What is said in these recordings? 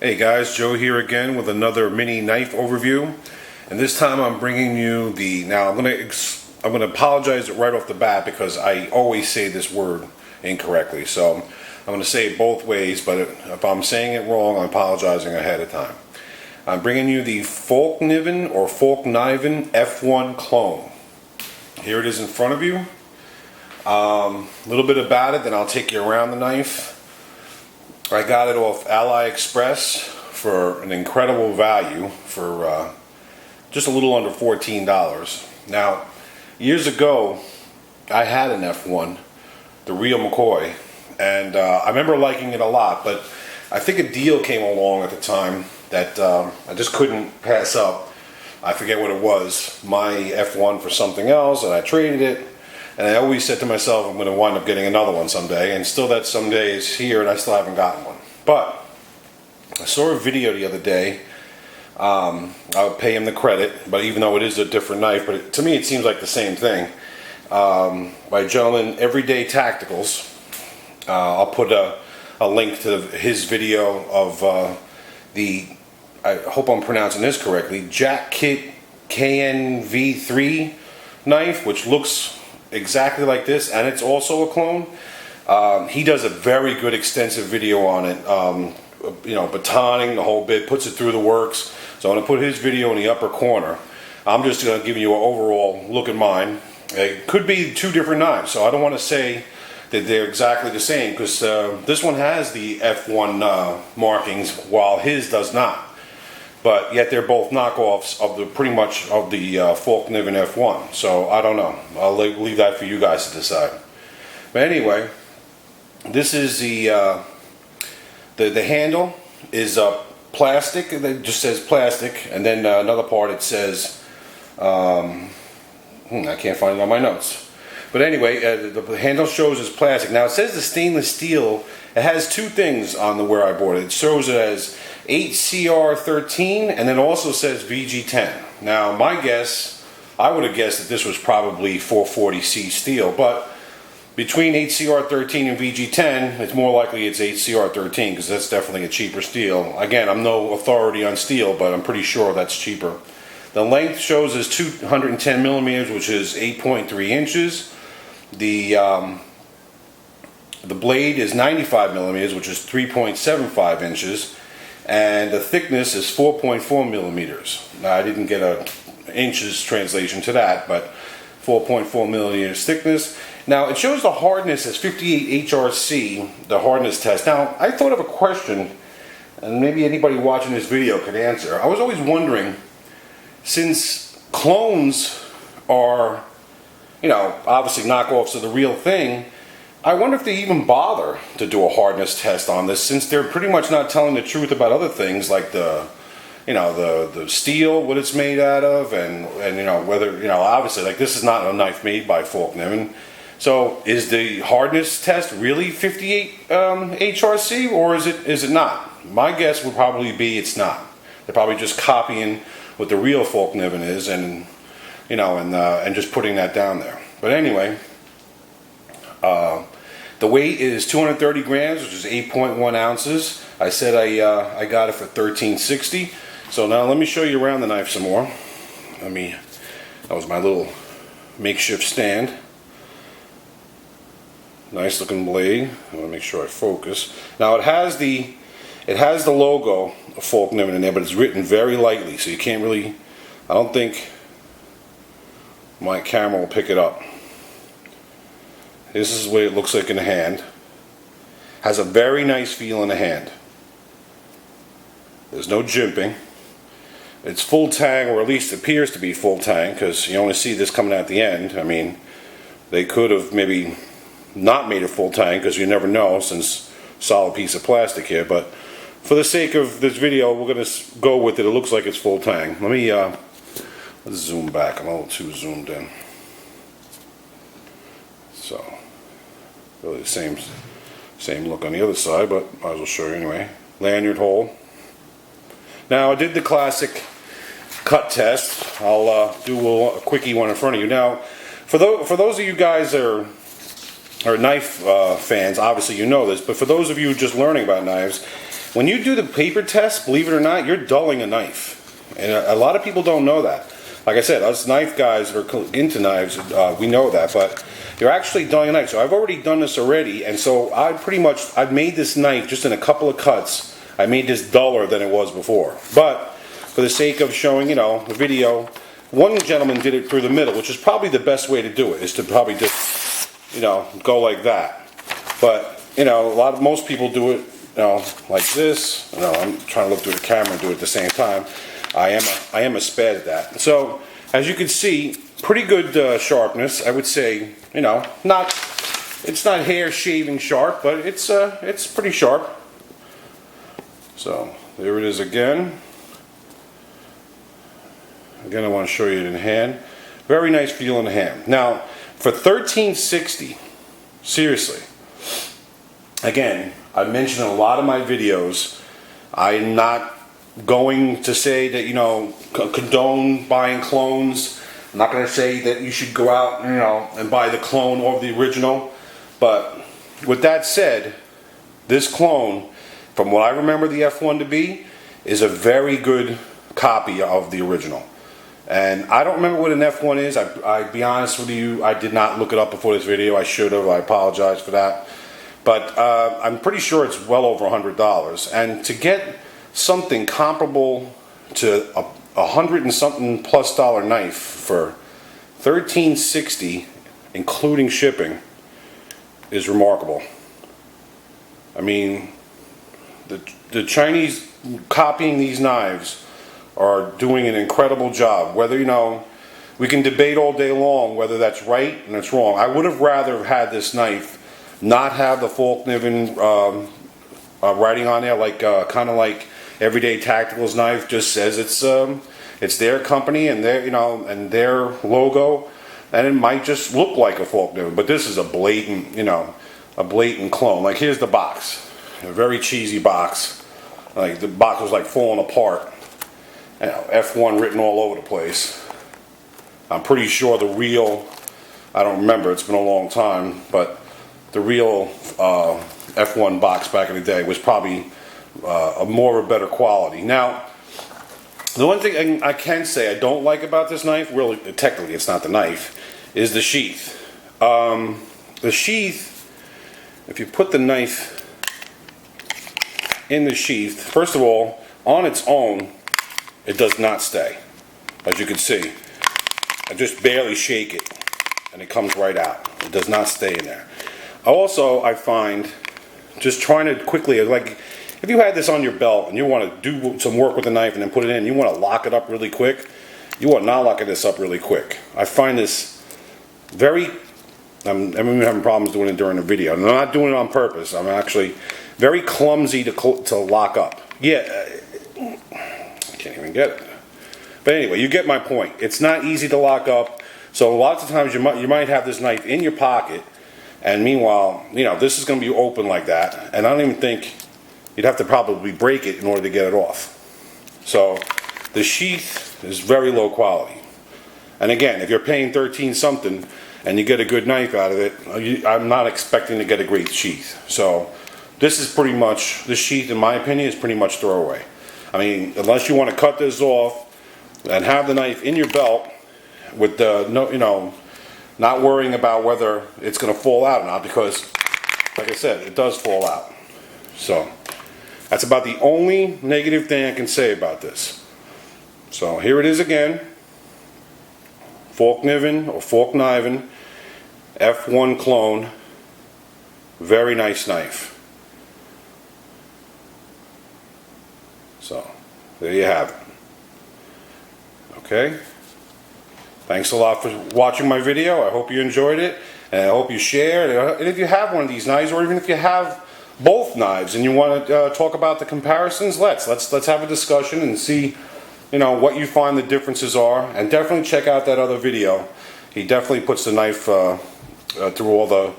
Hey guys, Joe here again with another mini knife overview, and this time I'm bringing you the. Now I'm gonna apologize right off the bat because I always say this word incorrectly, so I'm gonna say it both ways. But if I'm saying it wrong, I'm apologizing ahead of time. I'm bringing you the Fallkniven or Fallkniven F1 Clone. Here it is in front of you. A little bit about it, then I'll take you around the knife. I got it off AliExpress for an incredible value for just a little under $14. Now, years ago, I had an F1, the real McCoy, and I remember liking it a lot, but I think a deal came along at the time that I just couldn't pass up. I forget what it was, my F1 for something else, and I traded it. And I always said to myself, I'm going to wind up getting another one someday, and still that someday is here, and I still haven't gotten one. But I saw a video the other day. I'll pay him the credit, but even though it is a different knife, but to me it seems like the same thing. By a gentleman, Everyday Tacticals. I'll put a link to his video of I hope I'm pronouncing this correctly, Jack Kit KNV3 knife, which looks exactly like this, and it's also a clone. He does a very good extensive video on it, batoning the whole bit, puts it through the works. So I'm going to put his video in the upper corner. I'm just going to give you an overall look at mine. It could be two different knives, so I don't want to say that they're exactly the same, because this one has the F1 markings while his does not. But yet they're both knockoffs of the pretty much of the Fallkniven F1. So I don't know. I'll leave that for you guys to decide. But anyway, this is the handle is plastic. It just says plastic, and then another part it says I can't find it on my notes. But anyway, the handle shows as plastic. Now it says the stainless steel. It has two things on the where I bought it. It shows it as HCR13, and then also says VG10. Now my guess, I would have guessed that this was probably 440C steel, but between HCR13 and VG10, it's more likely it's HCR13, because that's definitely a cheaper steel. Again, I'm no authority on steel, but I'm pretty sure that's cheaper. The length shows as 210 millimeters, which is 8.3 inches. The blade is 95 millimeters, which is 3.75 inches. And the thickness is 4.4 millimeters. Now, I didn't get a inches translation to that, but 4.4 millimeters thickness. Now, it shows the hardness as 58 HRC, the hardness test. Now, I thought of a question, and maybe anybody watching this video could answer. I was always wondering, since clones are, obviously knockoffs of the real thing, I wonder if they even bother to do a hardness test on this, since they're pretty much not telling the truth about other things like the steel, what it's made out of, and whether, obviously, like, this is not a knife made by Fallkniven. So is the hardness test really 58 HRC, or is it not? My guess would probably be it's not. They're probably just copying what the real Fallkniven is, and and just putting that down there. But anyway, the weight is 230 grams, which is 8.1 ounces. I said I got it for $13.60. So now let me show you around the knife some more. That was my little makeshift stand. Nice looking blade. I want to make sure I focus. Now it has the logo of Fallkniven in there, but it's written very lightly, so you can't really. I don't think my camera will pick it up. This is what it looks like in the hand. Has a very nice feel in the hand. There's no jimping. It's full tang, or at least appears to be full tang, because you only see this coming out the end. I mean, they could have maybe not made it full tang, because you never know, since solid piece of plastic here. But for the sake of this video, we're going to go with it. It looks like it's full tang. Let's zoom back. I'm a little too zoomed in. So, really the same look on the other side, but might as well show you anyway. Lanyard hole. Now, I did the classic cut test. I'll do a quickie one in front of you. Now, for those of you guys that are knife fans, obviously you know this, but for those of you just learning about knives, when you do the paper test, believe it or not, you're dulling a knife. And a lot of people don't know that. Like I said, us knife guys that are into knives, we know that, but you're actually dulling a knife. So I've already done this already, and so I've made this knife just in a couple of cuts. I made this duller than it was before. But for the sake of showing, the video, one gentleman did it through the middle, which is probably the best way to do it, is to probably just, go like that. But, most people do it, like this. I'm trying to look through the camera and do it at the same time. I am a spaz at that. So, as you can see, pretty good sharpness. I would say, it's not hair shaving sharp, but it's pretty sharp. So, there it is again. Again, I want to show you it in hand. Very nice feel in the hand. Now, for $13.60, seriously, again, I mentioned in a lot of my videos, I'm not going to say that, condone buying clones. I'm not going to say that you should go out, and buy the clone or the original. But with that said, this clone, from what I remember the F1 to be, is a very good copy of the original. And I don't remember what an F1 is. I'd be honest with you, I did not look it up before this video. I should have. I apologize for that. But I'm pretty sure it's well over $100. And to get something comparable to a $100 and something plus knife for $13.60, including shipping, is remarkable. I mean, the Chinese copying these knives are doing an incredible job. Whether, we can debate all day long whether that's right and that's wrong. I would have rather had this knife not have the Fallkniven writing on there, like kind of like Everyday Tactical's knife just says it's their company and their and their logo, and it might just look like a Fallkniven, but this is a blatant a blatant clone. Like, here's the box, a very cheesy box. Like, the box was like falling apart. F1 written all over the place. I'm pretty sure the real, I don't remember, it's been a long time, but the real F1 box back in the day was probably a better quality. Now, the one thing I can say I don't like about this knife, really, technically it's not the knife, is the sheath. The sheath, if you put the knife in the sheath, first of all, on its own, it does not stay. As you can see, I just barely shake it and it comes right out. It does not stay in there. Also, I find, just trying to quickly, like, if you had this on your belt and you want to do some work with the knife and then put it in, you want to lock it up really quick, you want not locking this up really quick. I find this very, I'm having problems doing it during the video. I'm not doing it on purpose. I'm actually very clumsy to lock up. Yeah, I can't even get it. But anyway, you get my point. It's not easy to lock up. So lots of times you might have this knife in your pocket, and meanwhile, this is going to be open like that, and I don't even think you'd have to probably break it in order to get it off. So the sheath is very low quality. And again, if you're paying 13 something and you get a good knife out of it, I'm not expecting to get a great sheath. So this is pretty much, this sheath, in my opinion, is pretty much throwaway. I mean, unless you want to cut this off and have the knife in your belt with the, not worrying about whether it's going to fall out or not, because, like I said, it does fall out. So that's about the only negative thing I can say about this. So here it is again. Fallkniven or Fallkniven F1 Clone. Very nice knife. So there you have it. Okay. Thanks a lot for watching my video. I hope you enjoyed it, and I hope you share. And if you have one of these knives, or even if you have both knives and you want to talk about the comparisons, let's have a discussion and see, what you find the differences are. And definitely check out that other video. He definitely puts the knife through all the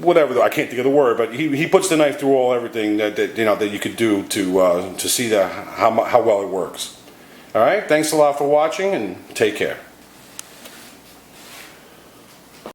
whatever, I can't think of the word, but he puts the knife through everything that you could do to see how well it works. All right, thanks a lot for watching, and take care.